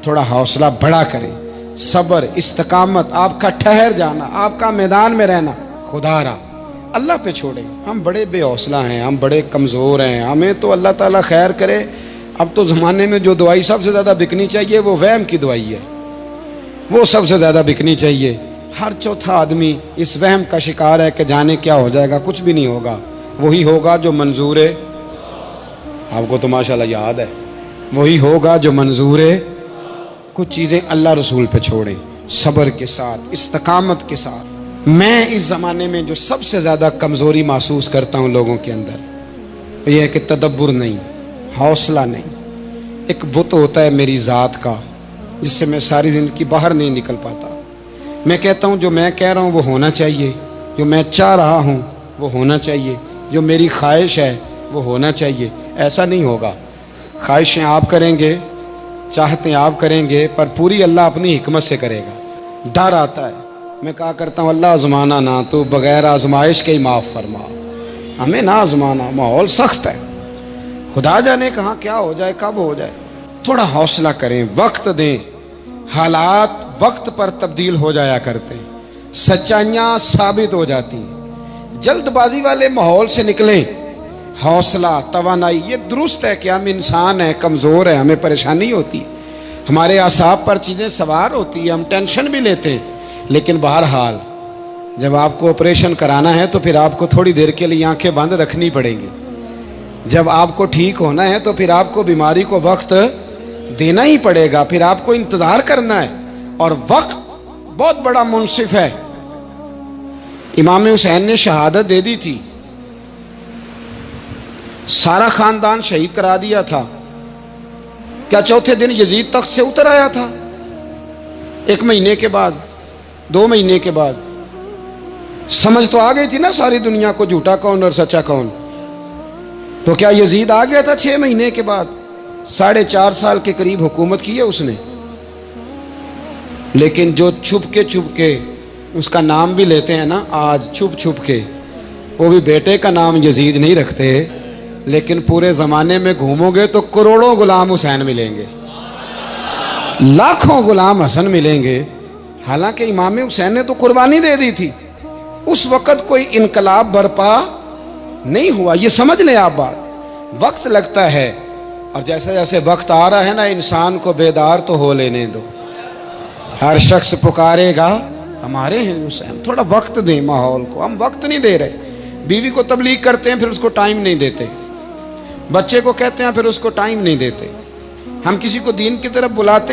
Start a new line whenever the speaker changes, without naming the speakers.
تھوڑا حوصلہ بڑا کریں، صبر، استقامت، آپ کا ٹھہر جانا، آپ کا میدان میں رہنا، خدا را اللہ پہ چھوڑیں۔ ہم بڑے بے حوصلہ ہیں، ہم بڑے کمزور ہیں، ہمیں تو اللہ تعالیٰ خیر کرے۔ اب تو زمانے میں جو دوائی سب سے زیادہ بکنی چاہیے وہ وہم کی دوائی ہے، وہ سب سے زیادہ بکنی چاہیے۔ ہر چوتھا آدمی اس وہم کا شکار ہے کہ جانے کیا ہو جائے گا، کچھ بھی نہیں ہوگا، وہی ہوگا جو منظور ہے۔ آپ کو تو ماشاءاللہ یاد ہے، وہی ہوگا جو منظور ہے۔ کچھ چیزیں اللہ رسول پہ چھوڑیں، صبر کے ساتھ، استقامت کے ساتھ۔ میں اس زمانے میں جو سب سے زیادہ کمزوری محسوس کرتا ہوں لوگوں کے اندر، یہ ہے کہ تدبر نہیں، حوصلہ نہیں۔ ایک بت ہوتا ہے میری ذات کا جس سے میں ساری زندگی باہر نہیں نکل پاتا۔ میں کہتا ہوں جو میں کہہ رہا ہوں وہ ہونا چاہیے، جو میں چاہ رہا ہوں وہ ہونا چاہیے، جو میری خواہش ہے وہ ہونا چاہیے۔ ایسا نہیں ہوگا، خواہشیں آپ کریں گے، چاہتے آپ کریں گے، پر پوری اللہ اپنی حکمت سے کرے گا۔ ڈر آتا ہے، میں کہا کرتا ہوں اللہ آزمانا نہ، تو بغیر آزمائش کے ہی معاف فرما، ہمیں نہ آزمانا، ماحول سخت ہے، خدا جانے کہاں کیا ہو جائے، کب ہو جائے۔ تھوڑا حوصلہ کریں، وقت دیں، حالات وقت پر تبدیل ہو جایا کرتے ہیں، سچائیاں ثابت ہو جاتی ہیں۔ جلد بازی والے ماحول سے نکلیں، حوصلہ، توانائی، یہ درست ہے کہ ہم انسان ہیں، کمزور ہیں، ہمیں پریشانی ہوتی ہے، ہمارے اعصاب پر چیزیں سوار ہوتی ہیں، ہم ٹینشن بھی لیتے ہیں، لیکن بہرحال جب آپ کو آپریشن کرانا ہے تو پھر آپ کو تھوڑی دیر کے لیے آنکھیں بند رکھنی پڑیں گی۔ جب آپ کو ٹھیک ہونا ہے تو پھر آپ کو بیماری کو وقت دینا ہی پڑے گا، پھر آپ کو انتظار کرنا ہے، اور وقت بہت بڑا منصف ہے۔ امام حسین نے شہادت دے دی تھی، سارا خاندان شہید کرا دیا تھا، کیا چوتھے دن یزید تخت سے اتر آیا تھا؟ 1 مہینے کے بعد، 2 مہینے کے بعد سمجھ تو آ گئی تھی نا ساری دنیا کو جھوٹا کون اور سچا کون۔ تو کیا یزید آ گیا تھا 6 مہینے کے بعد؟ 4.5 سال کے قریب حکومت کی ہے اس نے، لیکن جو چھپ کے اس کا نام بھی لیتے ہیں نا آج، چھپ کے، وہ بھی بیٹے کا نام یزید نہیں رکھتے، لیکن پورے زمانے میں گھومو گے تو کروڑوں غلام حسین ملیں گے، لاکھوں غلام حسن ملیں گے۔ حالانکہ امام حسین نے تو قربانی دے دی تھی، اس وقت کوئی انقلاب برپا نہیں ہوا، یہ سمجھ لیں آپ بات۔ وقت لگتا ہے، اور جیسے جیسے وقت آ رہا ہے نا، انسان کو بیدار تو ہو لینے دو، ہر شخص پکارے گا ہمارے ہیں حسین۔ تھوڑا وقت دیں ماحول کو، ہم وقت نہیں دے رہے۔ بیوی کو تبلیغ کرتے ہیں پھر اس کو ٹائم نہیں دیتے، بچے کو کہتے ہیں پھر اس کو ٹائم نہیں دیتے، ہم کسی کو دین کی طرف بلاتے